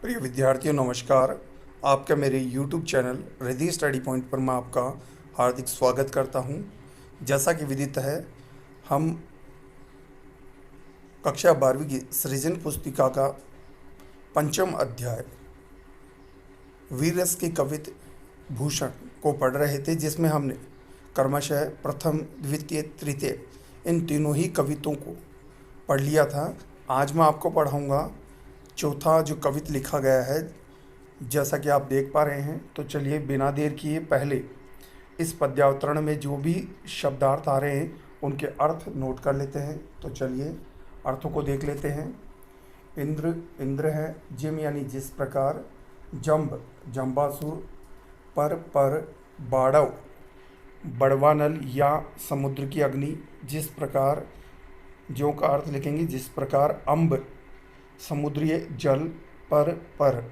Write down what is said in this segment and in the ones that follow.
प्रिय विद्यार्थियों नमस्कार। आपका मेरे YouTube channel Riddhi study point पर मैं आपका हार्दिक स्वागत करता हूं। जैसा कि विदित है, हम कक्षा 12वीं की सृजन पुस्तिका का पंचम अध्याय वीररस के कवित भूषण को पढ़ रहे थे, जिसमें हमने क्रमशः प्रथम, द्वितीय, तृतीय इन तीनों ही कवितों को पढ़ लिया था। आज मैं आपको पढ़ाऊँगा चौथा जो कवित लिखा गया है, जैसा कि आप देख पा रहे हैं। तो चलिए बिना देर किए पहले इस पद्यावतरण में जो भी शब्दार्थ आ रहे हैं उनके अर्थ नोट कर लेते हैं। तो चलिए अर्थों को देख लेते हैं। इंद्र इंद्र है, जिम यानी जिस प्रकार, जंब जंबासुर, पर बाड़व बड़वानल या समुद्र की अग्नि, जिस प्रकार ज्यों का अर्थ लिखेंगे जिस प्रकार, अम्ब समुद्रीय जल, पर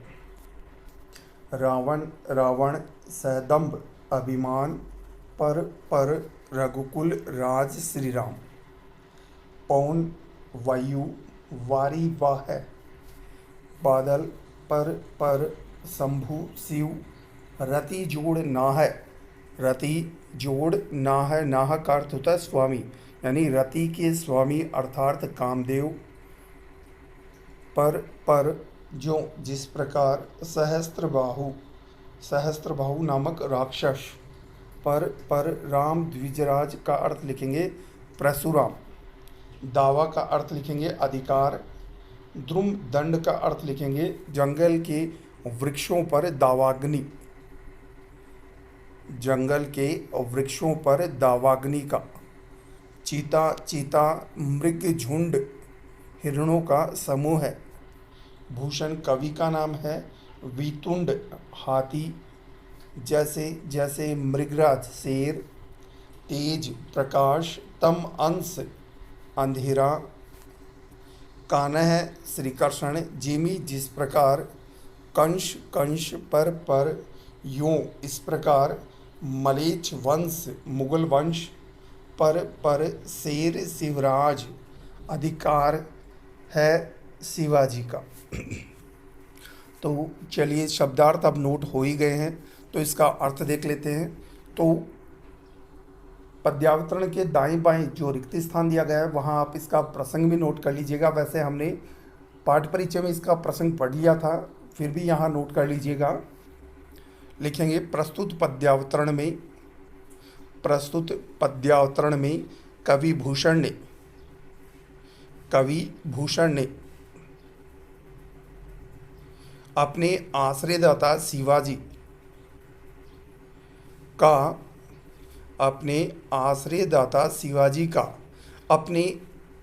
रावण रावण सैदम्ब अभिमान, पर रघुकुल राज श्री राम, पवन वायु वारी वाह है, बादल पर शंभु शिव, रति जोड़ ना है, रति जोड़ ना है, नाह का अर्थ होता है स्वामी, यानी रति के स्वामी अर्थात कामदेव, पर जो जिस प्रकार, सहस्त्र बाहु नामक राक्षस, पर राम द्विजराज का अर्थ लिखेंगे परशुराम, दावा का अर्थ लिखेंगे अधिकार, द्रुम दंड का अर्थ लिखेंगे जंगल के वृक्षों पर दावाग्नि, जंगल के वृक्षों पर दावाग्नि का, चीता मृग झुंड हिरणों का समूह है, भूषण कवि का नाम है, वितुंड हाथी, जैसे मृगराज शेर, तेज प्रकाश, तम अंश अंधेरा, कान्ह श्री कृष्ण, जिमी जिस प्रकार, कंश पर यों इस प्रकार, मलेच्छ वंश मुगल वंश, पर शेर शिवराज, अधिकार है शिवाजी का। तो चलिए शब्दार्थ अब नोट हो ही गए हैं, तो इसका अर्थ देख लेते हैं। तो पद्यावतरण के दाएं बाएं जो रिक्त स्थान दिया गया है वहाँ आप इसका प्रसंग भी नोट कर लीजिएगा। वैसे हमने पाठ परिचय में इसका प्रसंग पढ़ लिया था, फिर भी यहाँ नोट कर लीजिएगा। लिखेंगे प्रस्तुत पद्यावतरण में कवि भूषण ने अपने आश्रयदाता शिवाजी का अपने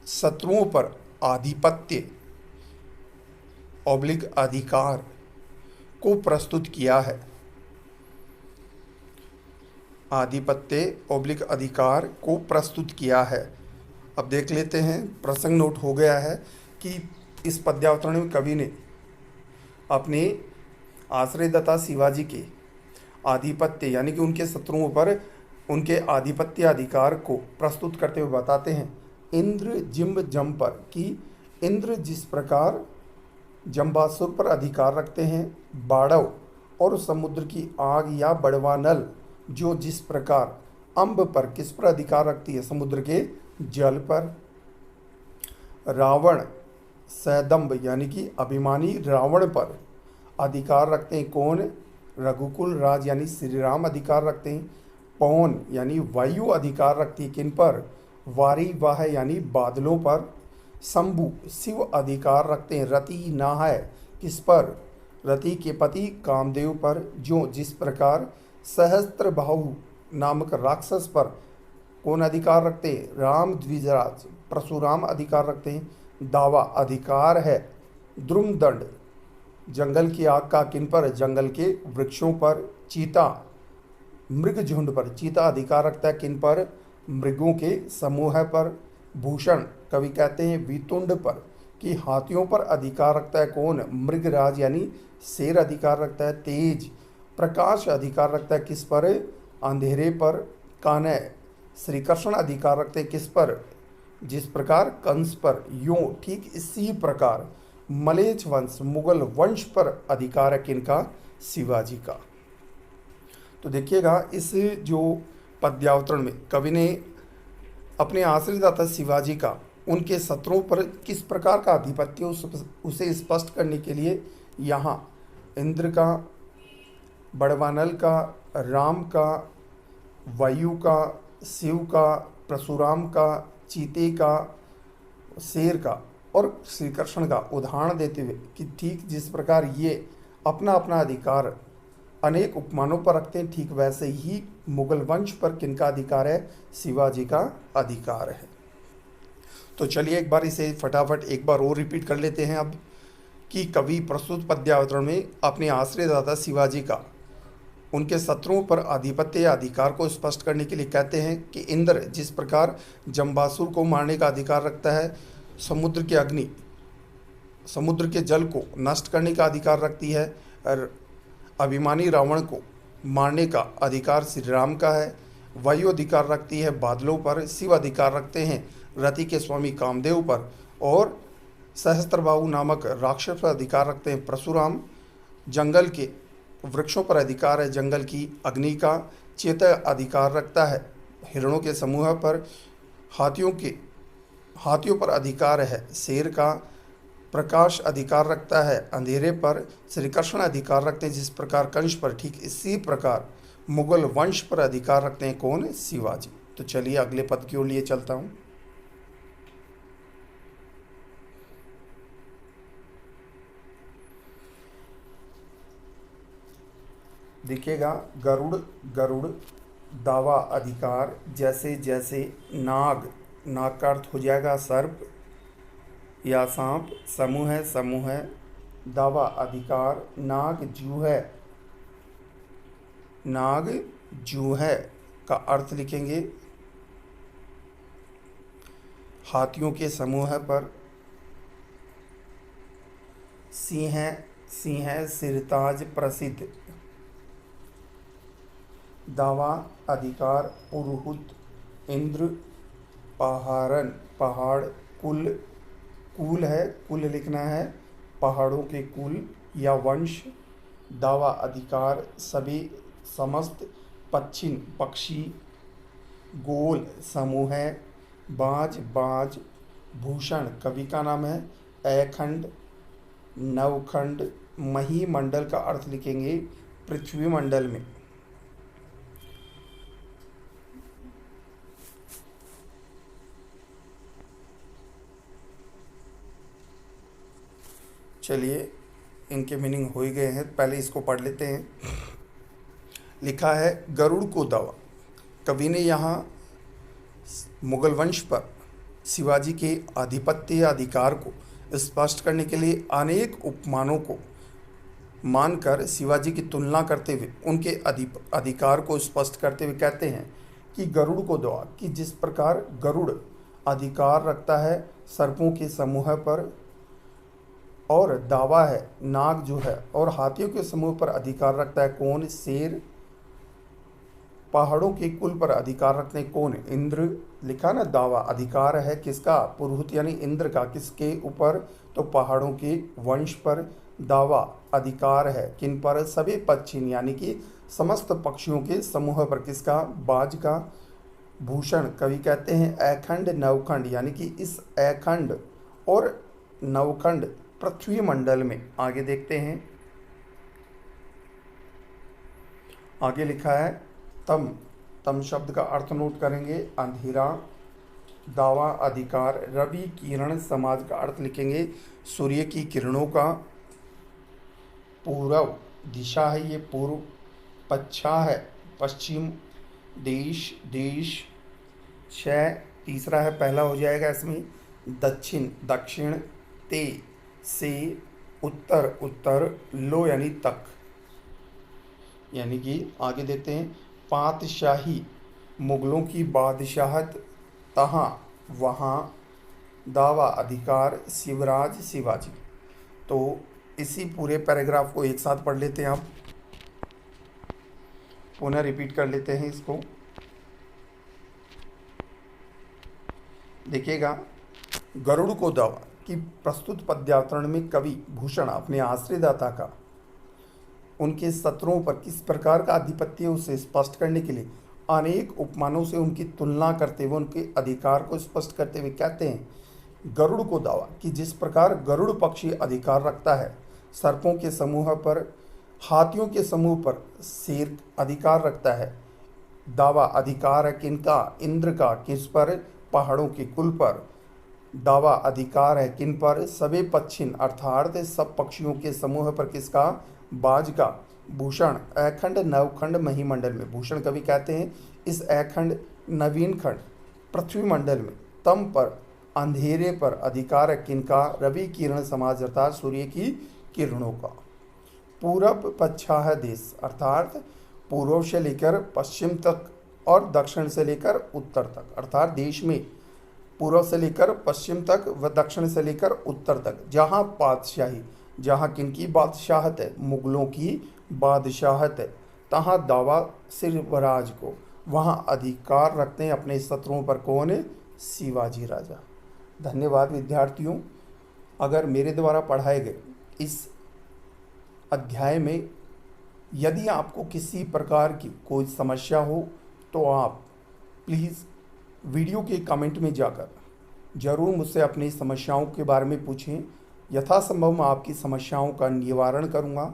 शत्रुओं पर आधिपत्य / अधिकार को प्रस्तुत किया है। आधिपत्य / अधिकार को प्रस्तुत किया है। अब देख लेते हैं, प्रसंग नोट हो गया है कि इस पद्यावतरण में कवि ने अपने आश्रयदाता शिवाजी के आधिपत्य यानी कि उनके शत्रुओं पर उनके आधिपत्य अधिकार को प्रस्तुत करते हुए बताते हैं। इंद्र जिम्ब जम पर, कि इंद्र जिस प्रकार जंबासुर पर अधिकार रखते हैं, बाड़व और समुद्र की आग या बड़वानल जो जिस प्रकार अम्ब पर किस पर अधिकार रखती है, समुद्र के जल पर, रावण सैदम्ब यानी कि अभिमानी रावण पर अधिकार रखते हैं। कौन? रघुकुल राज यानी श्री राम अधिकार रखते हैं। पवन यानी वायु अधिकार रखती है किन पर? वारी वाह यानी बादलों पर। शंभु शिव अधिकार रखते हैं। रति ना है किस पर? रति के पति कामदेव पर। जो जिस प्रकार सहस्त्र बाहु नामक राक्षस पर कौन अधिकार रखते हैं? राम द्विजराज परशुराम अधिकार रखते हैं। दावा अधिकार है। द्रुम दंड जंगल की आग का किन पर? जंगल के वृक्षों पर। चीता मृग झुंड पर, चीता अधिकार रखता है किन पर? मृगों के समूह पर। भूषण कवि कहते हैं वितुंड पर, कि हाथियों पर अधिकार रखता है कौन? मृगराज यानी शेर अधिकार रखता है। तेज प्रकाश अधिकार रखता है किस पर? अंधेरे पर। कान्ह श्री कृष्ण अधिकार रखते हैं किस पर? जिस प्रकार कंस पर। यूं ठीक इसी प्रकार मलेच्छ वंश मुगल वंश पर अधिकार है किनका? शिवाजी का। तो देखिएगा इस जो पद्यावतरण में कवि ने अपने आश्रयदाता शिवाजी का उनके शत्रुओं पर किस प्रकार का आधिपत्य उसे स्पष्ट करने के लिए यहाँ इंद्र का, बड़वानल का, राम का, वायु का, शिव का, परशुराम का, चीते का, शेर का और श्री कृष्ण का उदाहरण देते हुए कि ठीक जिस प्रकार ये अपना अपना अधिकार अनेक उपमानों पर रखते हैं, ठीक वैसे ही मुगल वंश पर किनका अधिकार है? शिवाजी का अधिकार है। तो चलिए एक बार इसे फटाफट एक बार और रिपीट कर लेते हैं अब कि कवि प्रस्तुत पद्यावतरण में अपने आश्रयदाता शिवाजी का उनके शत्रुओं पर आधिपत्य या अधिकार को स्पष्ट करने के लिए कहते हैं कि इंद्र जिस प्रकार जम्बासुर को मारने का अधिकार रखता है, समुद्र की अग्नि समुद्र के जल को नष्ट करने का अधिकार रखती है, और अभिमानी रावण को मारने का अधिकार श्री राम का है, वायु अधिकार रखती है बादलों पर, शिव अधिकार रखते हैं रति के स्वामी कामदेव पर, और सहस्त्रबाहु नामक राक्षस पर अधिकार रखते हैं परशुराम, जंगल के वृक्षों पर अधिकार है जंगल की अग्नि का, चेता अधिकार रखता है हिरणों के समूह पर, हाथियों पर अधिकार है शेर का, प्रकाश अधिकार रखता है अंधेरे पर, श्री कृष्ण अधिकार रखते हैं जिस प्रकार कंस पर, ठीक इसी प्रकार मुगल वंश पर अधिकार रखते हैं कौन? शिवाजी। तो चलिए अगले पद की ओर लिए चलता हूँ। देखिएगा गरुड़ गरुड़ दावा अधिकार, जैसे जैसे नाग का अर्थ हो जाएगा सर्प या सांप, समूह है दावा अधिकार, नाग जूहे का अर्थ लिखेंगे हाथियों के समूह पर, सिंह सिरताज प्रसिद्ध, दावा अधिकार पुरुहूत, इंद्र पहाड़न पहाड़, कुल है कुल लिखना है पहाड़ों के कुल या वंश, दावा अधिकार सभी समस्त, पश्चिम पक्षी, गोल समूह है, बाज भूषण कवि का नाम है, अखंड नवखंड, महीमंडल का अर्थ लिखेंगे पृथ्वी मंडल में। चलिए इनके मीनिंग हो ही गए हैं, पहले इसको पढ़ लेते हैं। लिखा है गरुड़ को दावा, कवि ने यहाँ मुगल वंश पर शिवाजी के आधिपत्य या अधिकार को स्पष्ट करने के लिए अनेक उपमानों को मानकर शिवाजी की तुलना करते हुए उनके अधिकार को स्पष्ट करते हुए कहते हैं कि गरुड़ को दावा, कि जिस प्रकार गरुड़ अधिकार रखता है सर्पों के समूह पर, और दावा है नाग जो है, और हाथियों के समूह पर अधिकार रखता है कौन? शेर, पहाड़ों के कुल पर अधिकार रखते हैं कौन? इंद्र। लिखा ना दावा अधिकार है किसका? पुरुहूत यानी इंद्र का, किसके ऊपर? तो पहाड़ों के वंश पर। दावा अधिकार है किन पर? सभी पक्षी यानी कि समस्त पक्षियों के समूह पर, किसका? बाज का। भूषण कवि कहते हैं अखंड नवखंड, यानी कि इस अखंड और नवखंड पृथ्वी मंडल में। आगे देखते हैं, आगे लिखा है तम शब्द का अर्थ नोट करेंगे अंधेरा। दावा अधिकार रवि किरण समाज का अर्थ लिखेंगे सूर्य की किरणों का। पूर्व दिशा है ये पूर्व, पच्छा है पश्चिम, देश क्षय तीसरा है पहला हो जाएगा इसमें, दक्षिण, ते से, उत्तर लो यानी तक। यानी कि आगे देखते हैं पातशाही मुगलों की बादशाहत, तहाँ वहाँ, दावा अधिकार शिवराज शिवाजी। तो इसी पूरे पैराग्राफ को एक साथ पढ़ लेते हैं, आप पुनः रिपीट कर लेते हैं इसको। देखिएगा गरुड़ को दावा, कि प्रस्तुत पद्यावतरण में कवि भूषण अपने आश्रयदाता का उनके शत्रुओं पर किस प्रकार का आधिपत्य उसे स्पष्ट करने के लिए अनेक उपमानों से उनकी तुलना करते हुए उनके अधिकार को स्पष्ट करते हुए कहते हैं, गरुड़ को दावा कि जिस प्रकार गरुड़ पक्षी अधिकार रखता है सर्पों के समूह पर, हाथियों के समूह पर शेर अधिकार रखता है, दावा अधिकार है किनका, इंद्र का, किस पर, पहाड़ों के कुल पर, दावा अधिकार है किन पर, सबे पक्षिन अर्थात सब पक्षियों के समूह पर किसका, बाज का, भूषण अखंड नवखंड महीमंडल में, भूषण कवि कहते हैं इस अखंड नवीन खंड पृथ्वी मंडल में, तम पर अंधेरे पर अधिकार है किनका, रवि किरण समाज अर्थात सूर्य की किरणों का, पूरब पच्छाह देश अर्थात पूर्व से लेकर पश्चिम तक और दक्षिण से लेकर उत्तर तक, अर्थात देश में पूर्व से लेकर पश्चिम तक व दक्षिण से लेकर उत्तर तक जहाँ बादशाही, जहाँ किनकी बादशाहत है, मुगलों की बादशाहत है, तहाँ दावा सिरवराज को, वहाँ अधिकार रखते हैं अपने शत्रुओं पर कौन है, शिवाजी राजा। धन्यवाद विद्यार्थियों। अगर मेरे द्वारा पढ़ाए गए इस अध्याय में यदि आपको किसी प्रकार की कोई समस्या हो तो आप प्लीज़ वीडियो के कमेंट में जाकर ज़रूर मुझसे अपनी समस्याओं के बारे में पूछें। यथासंभव मैं आपकी समस्याओं का निवारण करूंगा।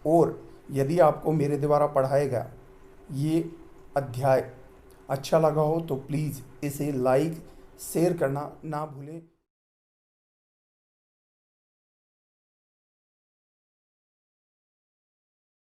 और यदि आपको मेरे द्वारा पढ़ाया गया ये अध्याय अच्छा लगा हो तो प्लीज़ इसे लाइक शेयर करना ना भूलें।